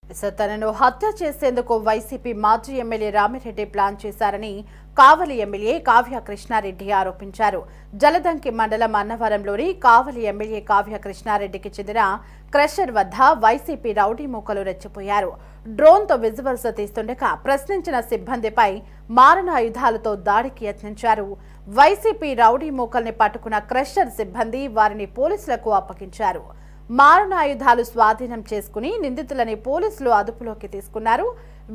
తనను హత్య చేసేందుకు వైసీపీ మాజీ ఎమ్మెల్యే రామిరెడ్డి ప్లాన్ చేశారని కావలి ఎమ్మెల్యే కావ్య కృష్ణారెడ్డి ఆరోపించారు. జలదంకి మండలం అన్నవరంలోని కావలి ఎమ్మెల్యే కావ్య కృష్ణారెడ్డికి చెందిన క్రషర్ వద్ద వైసీపీ రౌడీ మూకలు రెచ్చిపోయారు. డ్రోన్తో విజువల్స్ తీస్తుండగా ప్రశ్నించిన సిబ్బందిపై మారణాయుధాలతో దాడికి యత్నించారు. వైసీపీ రౌడీ మూకల్ని పట్టుకున్న క్రషర్ సిబ్బంది వారిని పోలీసులకు అప్పగించారు. మారణాయుధాలు స్వాధీనం చేసుకుని నిందితులని పోలీసులు అదుపులోకి తీసుకున్నారు.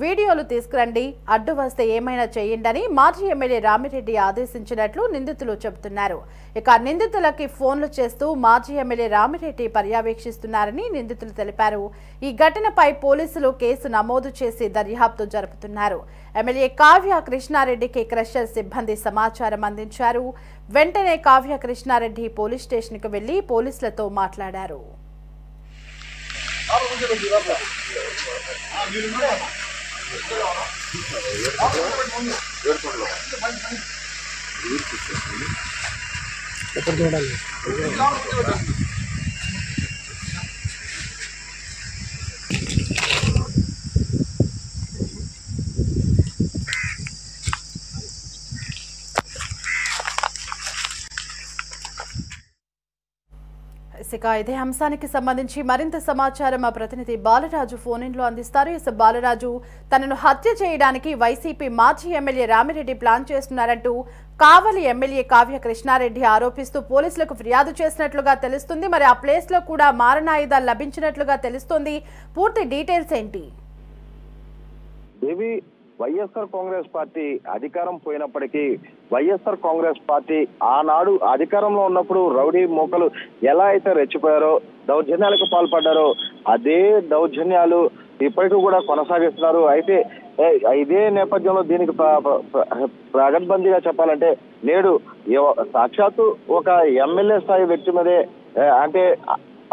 వీడియోలు తీసుకురండి, అడ్డు వస్తే ఏమైనా చేయండి మాజీ ఎమ్మెల్యే రామిరెడ్డి ఆదేశించినట్లు నిందితులు చెబుతున్నారు. ఇక నిందితులకి ఫోన్లు చేస్తూ మాజీ ఎమ్మెల్యే రామిరెడ్డి పర్యవేక్షిస్తున్నారని నిందితులు తెలిపారు. ఈ ఘటనపై పోలీసులు కేసు నమోదు చేసి దర్యాప్తు జరుపుతున్నారు. ఎమ్మెల్యే కావ్య కృష్ణారెడ్డికి క్రషర్ సిబ్బంది సమాచారం అందించారు. వెంటనే కావ్య కృష్ణారెడ్డి పోలీస్ స్టేషన్కు వెళ్లి పోలీసులతో మాట్లాడారు. ఇదే అంశానికి సంబంధించి మరింత సమాచారం మా ప్రతినిధి బాలరాజు ఫోన్ ఇన్ లో అందిస్తారు. బాలరాజు, తనను హత్య చేయడానికి వైసీపీ మాజీ ఎమ్మెల్యే రామిరెడ్డి ప్లాన్ చేస్తున్నారంటూ కావలి ఎమ్మెల్యే కావ్య కృష్ణారెడ్డి ఆరోపిస్తూ పోలీసులకు ఫిర్యాదు చేసినట్లుగా తెలుస్తుంది. మరి ఆ ప్లేస్ లో కూడా మారణాయుధాలు లభించినట్లుగా తెలుస్తుంది. పూర్తి డీటెయిల్స్ ఏంటి? వైఎస్ఆర్ కాంగ్రెస్ పార్టీ అధికారం పోయినప్పటికీ వైఎస్ఆర్ కాంగ్రెస్ పార్టీ ఆనాడు అధికారంలో ఉన్నప్పుడు రౌడీ మూకలు ఎలా అయితే రెచ్చిపోయారో, దౌర్జన్యాలకు పాల్పడ్డారో అదే దౌర్జన్యాలు ఇప్పటికీ కూడా కొనసాగిస్తున్నారు. అయితే ఇదే నేపథ్యంలో దీనికి ప్రగడ్బందీగా చెప్పాలంటే నేడు సాక్షాత్తు ఒక ఎమ్మెల్యే స్థాయి వ్యక్తి మీదే అంటే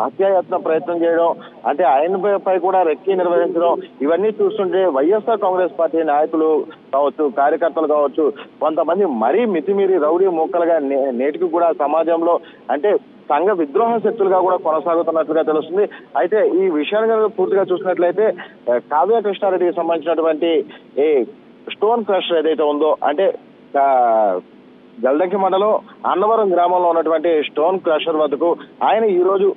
హత్యాయత్న ప్రయత్నం చేయడం, అంటే ఆయనపై కూడా రెక్కి నిర్వహించడం, ఇవన్నీ చూస్తుంటే వైఎస్ఆర్ కాంగ్రెస్ పార్టీ నాయకులు కావచ్చు, కార్యకర్తలు కావచ్చు, కొంతమంది మరీ మితిమీరి రౌడీ మూకలుగా నేటికి కూడా సమాజంలో అంటే సంఘ విద్రోహ శక్తులుగా కూడా కొనసాగుతున్నట్లుగా తెలుస్తుంది. అయితే ఈ విషయాన్ని పూర్తిగా చూసినట్లయితే కావ్య కృష్ణారెడ్డికి సంబంధించినటువంటి ఈ స్టోన్ క్రషర్ ఏదైతే ఉందో, అంటే జలదంకి మండలం అన్నవరం గ్రామంలో ఉన్నటువంటి స్టోన్ క్రషర్ వద్దకు ఆయన ఈ రోజు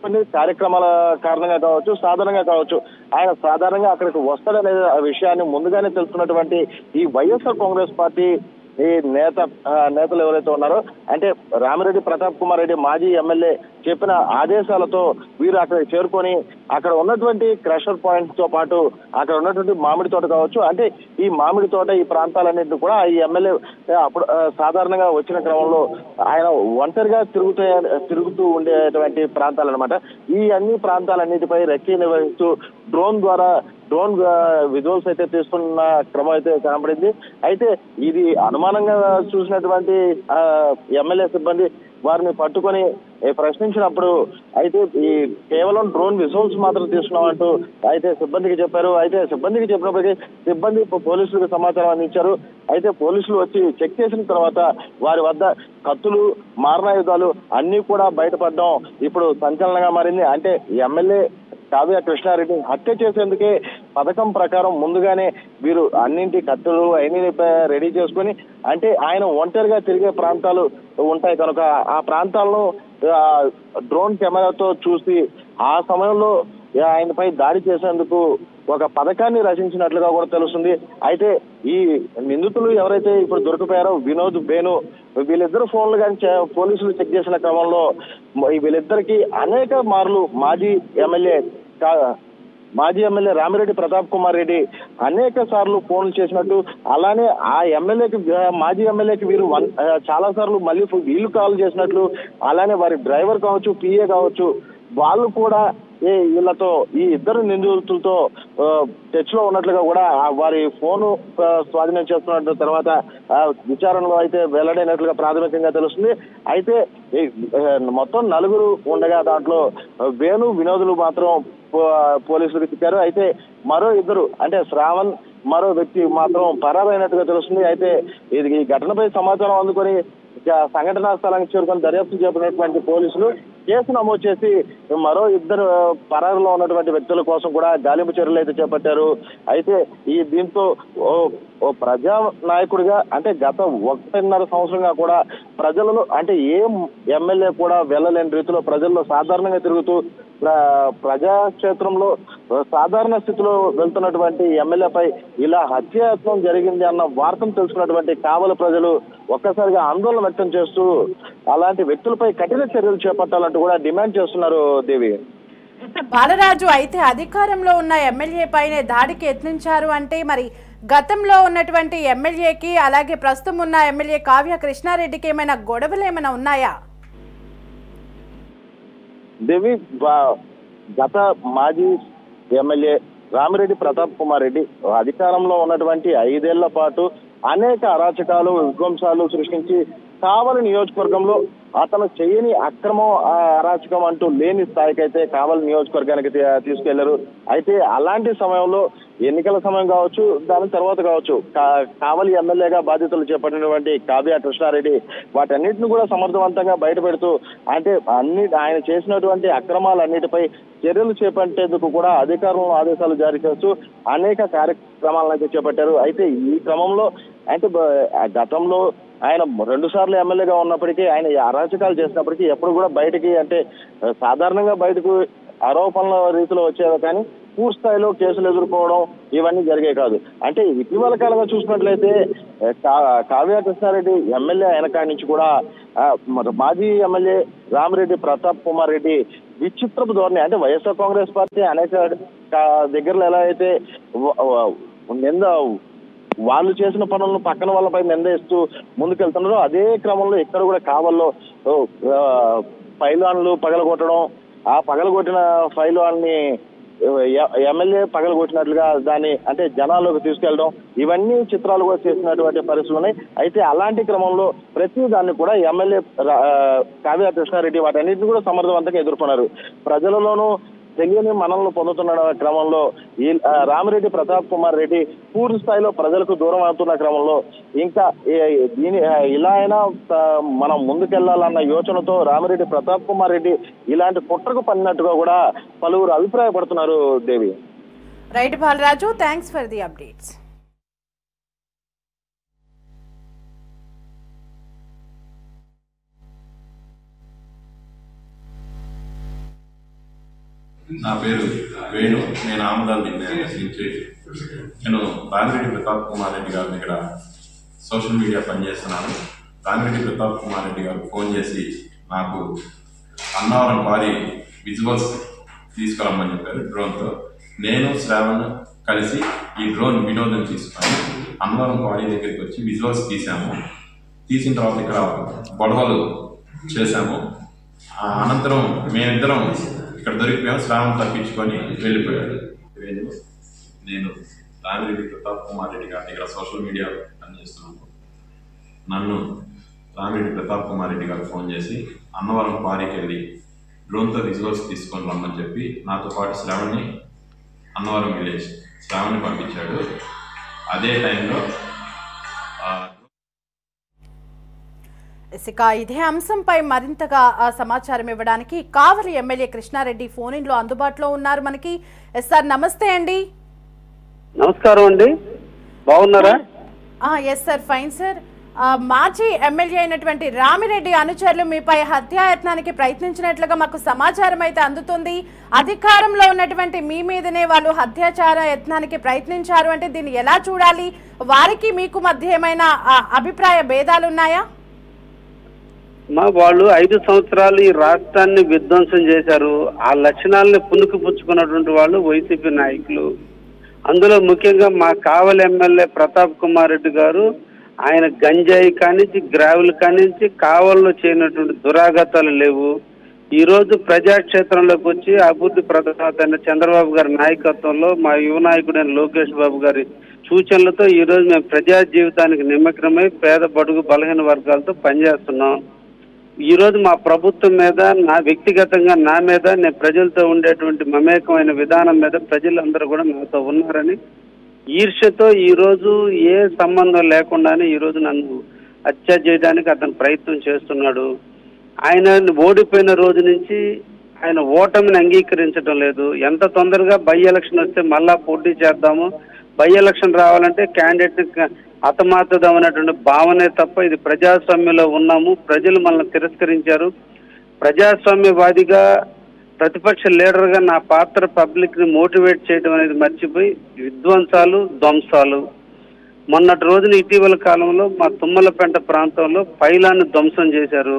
కొన్ని కార్యక్రమాల కారణంగా కావచ్చు, సాధారణంగా కావచ్చు, ఆయన సాధారణంగా అక్కడికి వస్తాడనే విషయాన్ని ముందుగానే తెలుసుకున్నటువంటి ఈ వైఎస్ఆర్ కాంగ్రెస్ పార్టీ ఈ నేతలు ఎవరైతే ఉన్నారో, అంటే రామిరెడ్డి ప్రతాప్ కుమార్ రెడ్డి మాజీ ఎమ్మెల్యే చెప్పిన ఆదేశాలతో వీరు అక్కడికి చేరుకొని అక్కడ ఉన్నటువంటి క్రషర్ పాయింట్ తో పాటు అక్కడ ఉన్నటువంటి మామిడి తోట కావచ్చు, అంటే ఈ మామిడి తోట ఈ ప్రాంతాలన్నింటినీ కూడా ఈ ఎమ్మెల్యే అప్పుడు సాధారణంగా వచ్చిన క్రమంలో ఆయన ఒంటరిగా తిరుగుతూ ఉండేటువంటి ప్రాంతాలు అనమాట. ఈ అన్ని ప్రాంతాలన్నిటిపై రెక్కీ నిర్వహిస్తూ డ్రోన్ విజువల్స్ అయితే తీసుకున్న క్రమం అయితే కనబడింది. అయితే ఇది అనుమానంగా చూసినటువంటి ఎమ్మెల్యే సిబ్బంది వారిని పట్టుకొని ప్రశ్నించినప్పుడు అయితే ఈ కేవలం డ్రోన్ విజువల్స్ మాత్రం తీసుకున్నామంటూ అయితే సిబ్బందికి చెప్పారు. అయితే సిబ్బందికి చెప్పినప్పటికీ సిబ్బంది పోలీసులకు సమాచారం అందించారు. అయితే పోలీసులు వచ్చి చెక్ చేసిన తర్వాత వారి వద్ద కత్తులు, మారణాయుధాలు అన్ని కూడా బయటపడడం ఇప్పుడు సంచలనంగా మారింది. అంటే ఎమ్మెల్యే కావ్య కృష్ణారెడ్డి హత్య చేసేందుకే పథకం ప్రకారం ముందుగానే వీరు అన్నింటి కత్తులు అన్ని రెడీ చేసుకుని, అంటే ఆయన ఒంటరిగా తిరిగే ప్రాంతాలు ఉంటాయి కనుక ఆ ప్రాంతాలను డ్రోన్ కెమెరాతో చూసి ఆ సమయంలో ఆయనపై దాడి చేసేందుకు ఒక పథకాన్ని రచించినట్లుగా కూడా తెలుస్తుంది. అయితే ఈ నిందితులు ఎవరైతే ఇప్పుడు దొరికిపోయారో వినోద్, బేను, వీళ్ళిద్దరు ఫోన్లు కానీ పోలీసులు చెక్ చేసిన క్రమంలో వీళ్ళిద్దరికి అనేక మార్లు మాజీ ఎమ్మెల్యే రామిరెడ్డి ప్రతాప్ కుమార్ రెడ్డి అనేక సార్లు ఫోన్లు చేసినట్టు, అలానే ఆ మాజీ ఎమ్మెల్యేకి వీరు చాలా సార్లు మళ్ళీ వీళ్ళు కాల్ చేసినట్లు, అలానే వారి డ్రైవర్ కావచ్చు, పిఏ కావచ్చు, వాళ్ళు కూడా వీళ్ళతో ఈ ఇద్దరు నిందితులతో టచ్ లో ఉన్నట్లుగా కూడా వారి ఫోను స్వాధీనం చేస్తున్న తర్వాత విచారణలో అయితే వెల్లడైనట్లుగా ప్రాథమికంగా తెలుస్తుంది. అయితే మొత్తం 4 ఉండగా దాంట్లో వేణు, వినోదులు మాత్రం పోలీసులకు చిక్కారు. అయితే మరో 2 అంటే శ్రావణ్, మరో వ్యక్తి మాత్రం పరారైనట్టుగా తెలుస్తుంది. అయితే ఈ ఘటనపై సమాచారం అందుకొని సంఘటనా స్థలానికి చేరుకొని దర్యాప్తు చేపట్టినటువంటి పోలీసులు కేసు నమోదు చేసి మరో 2 పరారులో ఉన్నటువంటి వ్యక్తుల కోసం కూడా గాలింపు చర్యలు అయితే చేపట్టారు. అయితే దీంతో ఓ ప్రజా నాయకుడిగా అంటే గత 1.5 సంవత్సరంగా కూడా ప్రజలలో అంటే ఏ ఎమ్మెల్యే కూడా వెళ్ళలేని రీతిలో ప్రజల్లో సాధారణంగా తిరుగుతూ ప్రజాక్షేత్రంలో సాధారణ స్థితిలో వెళ్తున్నటువంటి ఎమ్మెల్యేపై ఇలా హత్యాయత్నం జరిగింది అన్న వార్తను తెలుసుకున్నటువంటి కావలి ప్రజలు ఒక్కసారిగా ఆందోళన వ్యక్తం చేస్తూ అలాంటి వ్యక్తులపై కఠిన చర్యలు చేపట్టాలంటూ కూడా డిమాండ్ చేస్తున్నారు దేవి. బాలరాజు, అయితే అధికారంలో ఉన్న ఎమ్మెల్యే పైనే దాడికి యత్నించారు అంటే మరి గతంలో ఉన్నటువంటి ఎమ్మెల్యేకి అలాగే ప్రస్తుతం ఉన్న ఎమ్మెల్యే కావ్య కృష్ణారెడ్డికి ఏమైనా గొడవలు ఏమైనా ఉన్నాయా? దేవి, గత మాజీ ఎమ్మెల్యే రామిరెడ్డి ప్రతాప్ కుమార్ రెడ్డి అధికారంలో ఉన్నటువంటి 5 ఏళ్ల పాటు అనేక అరాచకాలు విధ్వంసాలు సృష్టించి కావలి నియోజకవర్గంలో అతను చేయని అక్రమం అరాచకం అంటూ లేని స్థాయికైతే కావలి నియోజకవర్గానికి తీసుకెళ్లారు. అయితే అలాంటి సమయంలో ఎన్నికల సమయం కావచ్చు, దాని తర్వాత కావచ్చు, కావలి ఎమ్మెల్యేగా బాధ్యతలు చేపట్టినటువంటి కావ్య కృష్ణారెడ్డి వాటన్నిటిని కూడా సమర్థవంతంగా బయటపెడుతూ అంటే ఆయన చేసినటువంటి అక్రమాలన్నిటిపై చర్యలు చేపట్టేందుకు కూడా అధికారులను ఆదేశాలు జారీ చేస్తూ అనేక కార్యక్రమాలను అయితే చేపట్టారు. అయితే ఈ క్రమంలో అంటే గతంలో ఆయన 2 సార్లు ఎమ్మెల్యేగా ఉన్నప్పటికీ ఆయన అరాచకాలు చేసినప్పటికీ ఎప్పుడు కూడా బయటికి అంటే సాధారణంగా బయటకు ఆరోపణల రీతిలో వచ్చేవి కానీ పూర్తి స్థాయిలో కేసులు ఎదుర్కోవడం ఇవన్నీ జరిగే కాదు. అంటే ఇటీవల కాలంగా చూసినట్లయితే కావ్య కృష్ణారెడ్డి ఎమ్మెల్యే అయిన కాడి నుంచి కూడా మాజీ ఎమ్మెల్యే రామిరెడ్డి ప్రతాప్ కుమార్ రెడ్డి విచిత్రపు ధోరణి అంటే వైఎస్ఆర్ కాంగ్రెస్ పార్టీ అనేక దగ్గరలో ఎలా అయితే వాళ్ళు చేసిన పనులను పక్కన వాళ్ళపై నిందేస్తూ ముందుకెళ్తున్నారో అదే క్రమంలో ఇక్కడ కూడా కావల్లో ఫైలాన్లు పగలగొట్టడం, ఆ పగలగొట్టిన ఫైలాన్ని ఎమ్మెల్యే పగలగొట్టినట్లుగా దాన్ని అంటే జనాల్లోకి తీసుకెళ్లడం ఇవన్నీ చిత్రాలు కూడా చేసినటువంటి పరిస్థితులు ఉన్నాయి. అయితే అలాంటి క్రమంలో ప్రతి దాన్ని కూడా ఎమ్మెల్యే కావ్య కృష్ణారెడ్డి వాటన్నిటిని కూడా సమర్థవంతంగా ఎదుర్కొన్నారు. ప్రజలలోనూ తెలియని మనల్ని పొందుతున్న క్రమంలో ఈ రామిరెడ్డి ప్రతాప్ కుమార్ రెడ్డి పూర్తి స్థాయిలో ప్రజలకు దూరం అవుతున్న క్రమంలో ఇంకా ఇలా అయినా మనం ముందుకెళ్లాలన్న యోచనతో రామిరెడ్డి ప్రతాప్ కుమార్ రెడ్డి ఇలాంటి కుట్రకు పడినట్టుగా కూడా పలువురు అభిప్రాయపడుతున్నారు Devi. Right Balaraju, thanks for the updates. నా పేరు వేణు, నేను ఆమదాల్ నుంచి నేను రామిరెడ్డి ప్రతాప్ కుమార్ రెడ్డి గారిని ఇక్కడ సోషల్ మీడియా పనిచేస్తున్నాను. రామిరెడ్డి ప్రతాప్ కుమార్ రెడ్డి గారు ఫోన్ చేసి నాకు అన్నవరం వారి విజువల్స్ తీసుకురమ్మని చెప్పారు డ్రోన్తో. నేను శ్రావణ్ కలిసి ఈ డ్రోన్ వినోదం తీసుకొని అన్నవరం వారి దగ్గరికి వచ్చి విజువల్స్ తీసాము. తీసిన తర్వాత ఇక్కడ గొడవలు చేశాము. అనంతరం మేమిద్దరం ఇక్కడ దొరికిపోయాము. శ్రావణ్ తప్పించుకొని వెళ్ళిపోయాడు. నేను రామిరెడ్డి ప్రతాప్ కుమార్ రెడ్డి గారి దగ్గర సోషల్ మీడియా పనిచేస్తున్నాను. నన్ను రామిరెడ్డి ప్రతాప్ కుమార్ రెడ్డి గారు ఫోన్ చేసి అన్నవరం క్వారీకి వెళ్ళి డ్రోన్తో విజువల్స్ తీసుకొని రమ్మని చెప్పి నాతో పాటు శ్రావణ్ని అన్నవరం విలేజ్ శ్రావణ్ని పంపించాడు. అదే టైంలో ఇక ఇదే అంశంపై మరింతగా సమాచారం ఇవ్వడానికి కావలి ఎమ్మెల్యే కృష్ణారెడ్డి ఫోన్ ఇన్ లో అందుబాటులో ఉన్నారు మనకి. సార్ నమస్తే అండి. నమస్కారం అండి, బాగున్నారా? Yes sir, fine sir. మాజీ ఎమ్మెల్యే అయినటువంటి రామిరెడ్డి అనుచరులు మీపై హత్యాయత్నానికి ప్రయత్నించినట్లుగా మాకు సమాచారం అయితే అందుతుంది. అధికారంలో ఉన్నటువంటి మీ మీదనే వాళ్ళు హత్యాచార యత్నానికి ప్రయత్నించారు అంటే దీన్ని ఎలా చూడాలి? వారికి మీకు మధ్య ఏమైనా అభిప్రాయ భేదాలు ఉన్నాయా? వాళ్ళు 5 సంవత్సరాలు ఈ రాష్ట్రాన్ని విధ్వంసం చేశారు. ఆ లక్షణాలను పుణుకుపుచ్చుకున్నటువంటి వాళ్ళు వైసీపీ నాయకులు. అందులో ముఖ్యంగా మా కావలి ఎమ్మెల్యే ప్రతాప్ కుమార్ రెడ్డి గారు ఆయన గంజాయి కానించి గ్రావులు కానించి కావల్లో చేయనటువంటి దురాగతాలు లేవు. ఈ రోజు ప్రజాక్షేత్రంలోకి వచ్చి అభివృద్ధి ప్రదాత చంద్రబాబు గారి నాయకత్వంలో మా యువ నాయకుడైన లోకేష్ బాబు గారి సూచనలతో ఈ రోజు మేము ప్రజా జీవితానికి నిమగ్నమై పేద బడుగు బలహీన వర్గాలతో పనిచేస్తున్నాం. ఈ రోజు మా ప్రభుత్వం మీద నా వ్యక్తిగతంగా నా మీద నేను ప్రజలతో ఉండేటువంటి మమేకమైన విధానం మీద ప్రజలందరూ కూడా నాతో ఉన్నారని ఈర్ష్యతో ఈ రోజు ఏ సంబంధం లేకుండానే ఈ రోజు నన్ను హత్య చేయడానికి అతను ప్రయత్నం చేస్తున్నాడు. ఆయన ఓడిపోయిన రోజు నుంచి ఆయన ఓటమిని అంగీకరించడం లేదు. ఎంత తొందరగా బై ఎలక్షన్ వస్తే మళ్ళా పోటీ చేద్దాము, బై ఎలక్షన్ రావాలంటే క్యాండిడేట్ హతమార్చుదాం అనేటువంటి భావనే తప్ప ఇది ప్రజాస్వామ్యంలో ఉన్నాము, ప్రజలు మనల్ని తిరస్కరించారు. ప్రజాస్వామ్యవాదిగా ప్రతిపక్ష లీడర్గా నా పాత్ర పబ్లిక్ ని మోటివేట్ చేయడం అనేది మర్చిపోయి విధ్వంసాలు, ధ్వంసాలు. మొన్నటి రోజున ఇటీవల కాలంలో మా తుమ్మలపేంట ప్రాంతంలో పైలాన్ని ధ్వంసం చేశారు.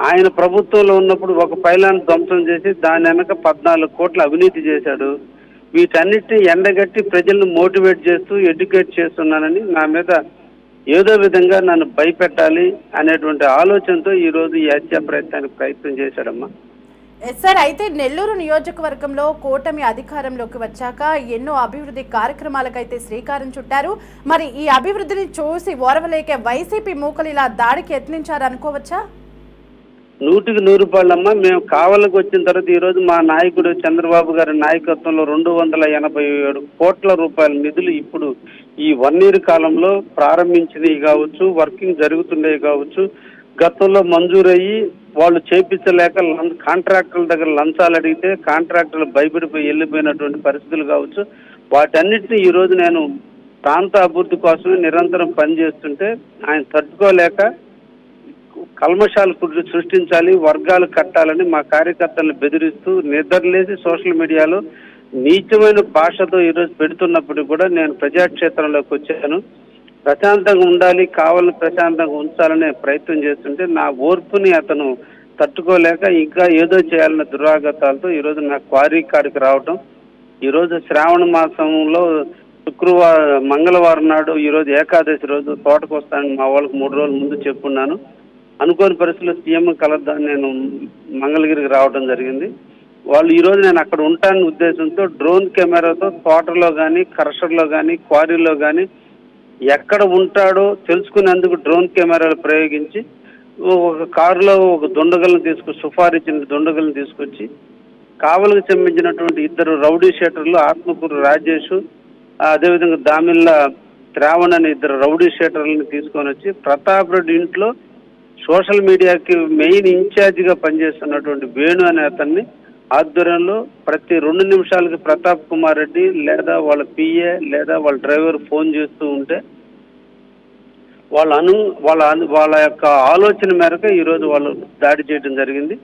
ఆయన ప్రభుత్వంలో ఉన్నప్పుడు ఒక పైలాన్ని ధ్వంసం చేసి దాని వెనక 14 కోట్ల అవినీతి చేశాడు. వీటన్నిటిని ఎండగట్టి ప్రజలను మోటివేట్ చేస్తూ ఎడ్యుకేట్ చేస్తున్నానని నా మీద ఏదో విధంగా నన్ను భయపెట్టాలి అనేటువంటి ఆలోచనతో ఈ రోజు ఈ హత్యా ప్రయత్నం చేశాడమ్మా. సార్, అయితే నెల్లూరు నియోజకవర్గంలో కూటమి అధికారంలోకి వచ్చాక ఎన్నో అభివృద్ధి కార్యక్రమాలకైతే శ్రీకారం చుట్టారు. మరి ఈ అభివృద్ధిని చూసి ఓర్వలేక వైసీపీ మూకలు ఇలా దాడికి యత్నించారనుకోవచ్చా? 100కి 100 రూపాయలమ్మా. మేము కావలికి వచ్చిన తర్వాత ఈ రోజు మా నాయకుడు చంద్రబాబు గారి నాయకత్వంలో 287 కోట్ల రూపాయల నిధులు ఇప్పుడు ఈ 1 year కాలంలో ప్రారంభించినవి కావచ్చు, వర్కింగ్ జరుగుతుండేవి కావచ్చు, గతంలో మంజూరయ్యి వాళ్ళు చేపించలేక కాంట్రాక్టర్ల దగ్గర లంచాలు అడిగితే కాంట్రాక్టర్లు భయపడిపోయి వెళ్ళిపోయినటువంటి పరిస్థితులు కావచ్చు, వాటన్నిటిని ఈ రోజు నేను ప్రాంత అభివృద్ధి కోసమే నిరంతరం పనిచేస్తుంటే ఆయన తట్టుకోలేక కల్మషాలు సృష్టించాలి, వర్గాలు కట్టాలని మా కార్యకర్తలను బెదిరిస్తూ నిద్రలేసి సోషల్ మీడియాలో నీచమైన భాషతో ఈరోజు పెడుతున్నప్పుడు కూడా నేను ప్రజాక్షేత్రంలోకి వచ్చాను. ప్రశాంతంగా ఉండాలి, కావాలని ప్రశాంతంగా ఉంచాలనే ప్రయత్నం చేస్తుంటే నా ఓర్పుని అతను తట్టుకోలేక ఇంకా ఏదో చేయాలన్న దురాగతాలతో ఈరోజు నా క్వారీ కాడికి రావటం. ఈరోజు శ్రావణ మాసంలో మంగళవారం నాడు ఈరోజు ఏకాదశి రోజు తోటకు వస్తానని మా వాళ్ళకి 3 రోజుల ముందు చెప్పున్నాను. అనుకోని పరిస్థితుల్లో సీఎం కలద్దాన్ని నేను మంగళగిరికి రావడం జరిగింది. వాళ్ళు ఈరోజు నేను అక్కడ ఉంటానని ఉద్దేశంతో డ్రోన్ కెమెరాతో తోటలో కానీ, క్రషర్లో కానీ, క్వారీలో కానీ ఎక్కడ ఉంటాడో తెలుసుకునేందుకు డ్రోన్ కెమెరాలు ప్రయోగించి ఒక కారులో ఒక దుండగలను సుఫారిచ్చిన దుండగలను తీసుకొచ్చి కావలికి సంబంధించినటువంటి 2 రౌడీ షీటర్లు, ఆత్మకూరు రాజేష్, అదేవిధంగా దామిళ్ళ శ్రావణ్ అనే 2 రౌడీ షీటర్లను తీసుకొని వచ్చి ప్రతాప్ రెడ్డి ఇంట్లో సోషల్ మీడియాకి మెయిన్ ఇన్ఛార్జిగా పనిచేస్తున్నటువంటి వేణు అనే అతన్ని ఆధ్వర్యంలో ప్రతి 2 నిమిషాలకి ప్రతాప్ కుమార్ రెడ్డి లేదా వాళ్ళ పిఏ లేదా వాళ్ళ డ్రైవర్ ఫోన్ చేస్తూ ఉంటే వాళ్ళ యొక్క ఆలోచన మేరకు ఈరోజు వాళ్ళు దాడి చేయడం జరిగింది.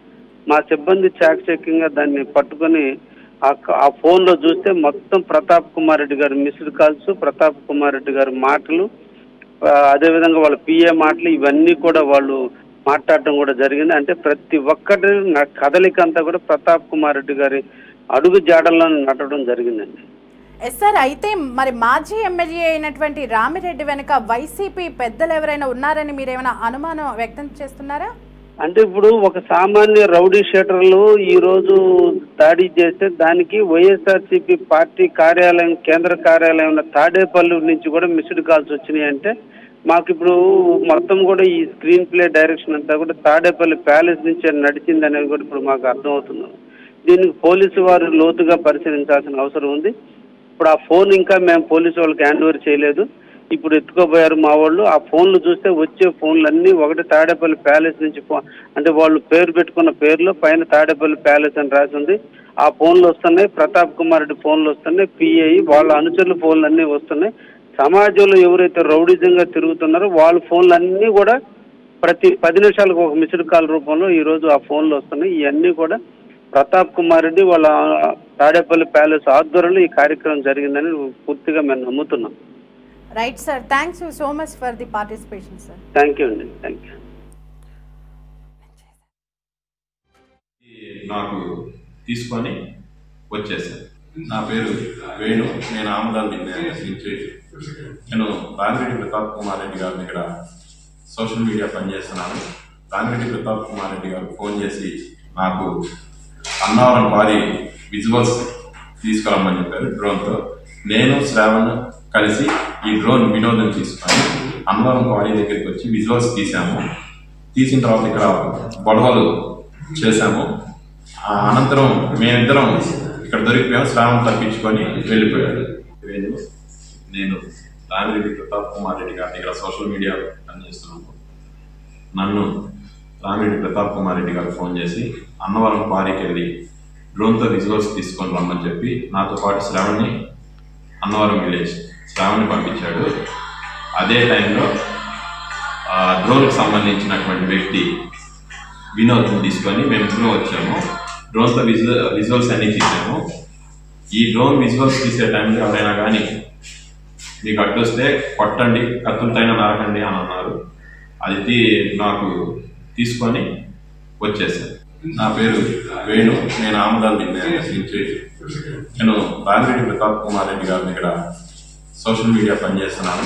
మా సిబ్బంది చాకచక్యంగా దాన్ని పట్టుకొని ఆ ఫోన్లో చూస్తే మొత్తం ప్రతాప్ కుమార్ రెడ్డి గారి మిస్డ్ కాల్స్, ప్రతాప్ కుమార్ రెడ్డి గారి మాటలు, అదేవిధంగా వాళ్ళ పిఏ మాటలు ఇవన్నీ కూడా వాళ్ళు మాట్లాడటం కూడా జరిగింది. అంటే ప్రతి ఒక్కటి నా కదలిక అంతా కూడా ప్రతాప్ కుమార్ రెడ్డి గారి అడుగు జాడల్లో నడవడం జరిగిందండి. సార్, అయితే మరి మాజీ ఎమ్మెల్యే అయినటువంటి రామిరెడ్డి వెనుక వైసీపీ పెద్దలు ఎవరైనా ఉన్నారని మీరేమైనా అనుమానం వ్యక్తం చేస్తున్నారా? అంటే ఇప్పుడు ఒక సామాన్య రౌడీ షీటర్లు ఈ రోజు దాడి చేస్తే దానికి వైఎస్ఆర్సీపీ పార్టీ కార్యాలయం, కేంద్ర కార్యాలయం తాడేపల్లి నుంచి కూడా మిస్డ్ కాల్స్ వచ్చినాయి. అంటే మాకు ఇప్పుడు మొత్తం కూడా ఈ స్క్రీన్ ప్లే డైరెక్షన్ అంతా కూడా తాడేపల్లి ప్యాలెస్ నుంచి నడిచింది అనేది కూడా ఇప్పుడు మాకు అర్థమవుతుంది. దీనికి పోలీసు వారు లోతుగా పరిశీలించాల్సిన అవసరం ఉంది. ఇప్పుడు ఆ ఫోన్ ఇంకా మేము పోలీసు వాళ్ళకి హ్యాండ్ ఓవర్ చేయలేదు. ఇప్పుడు ఎత్తుకోబోయారు మా వాళ్ళు. ఆ ఫోన్లు చూస్తే వచ్చే ఫోన్లన్నీ ఒకటి తాడేపల్లి ప్యాలెస్ నుంచి అంటే వాళ్ళు పేరు పెట్టుకున్న పేరులో పైన తాడేపల్లి ప్యాలెస్ అని రాసి ఉంది. ఆ ఫోన్లు వస్తున్నాయి, ప్రతాప్ కుమార్ రెడ్డి ఫోన్లు వస్తున్నాయి, పిఐ వాళ్ళ అనుచరుల ఫోన్లు అన్నీ వస్తున్నాయి. సమాజంలో ఎవరైతే రౌడిజంగా తిరుగుతున్నారో వాళ్ళ ఫోన్లు అన్నీ కూడా ప్రతి 10 నిమిషాలకు ఒక మిస్డ్ కాల్ రూపంలో ఈ రోజు ఆ ఫోన్లు వస్తున్నాయి. ఇవన్నీ కూడా ప్రతాప్ కుమార్ రెడ్డి వాళ్ళ తాడేపల్లి ప్యాలెస్ ఆధ్వర్యంలో ఈ కార్యక్రమం జరిగిందని పూర్తిగా మేము నమ్ముతున్నాం. Right sir, thanks so much for the participation sir. Thank you అండి, థ్యాంక్ యూ. నాకు తీసుకొని వచ్చేసాను. నా పేరు వేణు, నేను ఆమదాల నుంచి నేను రామిరెడ్డి ప్రతాప్ కుమార్ రెడ్డి గారిని ఇక్కడ సోషల్ మీడియా పనిచేస్తున్నాను. రామిరెడ్డి ప్రతాప్ కుమార్ రెడ్డి గారు ఫోన్ చేసి నాకు అన్నవరం వారి విజువల్స్ తీసుకురమ్మని చెప్పారు డ్రోన్తో. నేను శ్రావణ్ కలిసి ఈ డ్రోన్ వినోదం తీసుకొని అన్నవరం వారి దగ్గరికి వచ్చి విజువల్స్ తీసాము. తీసిన తర్వాత ఇక్కడ గొడవలు చేశాము. అనంతరం మేమిద్దరం ఇక్కడ దొరికిపోయాము. శ్రావణ్ తప్పించుకొని వెళ్ళిపోయాడు. నేను రామిరెడ్డి ప్రతాప్ కుమార్ రెడ్డి గారిని ఇక్కడ సోషల్ మీడియా పనిచేస్తున్నాను. నన్ను రామిరెడ్డి ప్రతాప్ కుమార్ రెడ్డి గారు ఫోన్ చేసి అన్నవరం క్వారీకి వెళ్ళి డ్రోన్తో విజువల్స్ తీసుకొని రమ్మని చెప్పి నాతో పాటు శ్రావణ్ని అన్నవరం విలేజ్ శ్రావణ్ని పంపించాడు. అదే టైంలో డ్రోన్కి సంబంధించినటువంటి వ్యక్తి వినోద్ని తీసుకొని మేము ఇద్దరం వచ్చాము. డ్రోన్తో విజువల్స్ అన్నీ తీసాము. ఈ డ్రోన్ విజువల్స్ తీసే టైంలో ఎవరైనా కానీ మీకు అడ్డొస్తే కొట్టండి, కత్తులతైనా నరకండి అని అన్నారు. అది నాకు తీసుకొని వచ్చేసాను. నా పేరు వేణు, నేను ఆమదాల్ నుంచి నేను రామిరెడ్డి ప్రతాప్ కుమార్ రెడ్డి గారిని ఇక్కడ సోషల్ మీడియా పనిచేస్తున్నాను.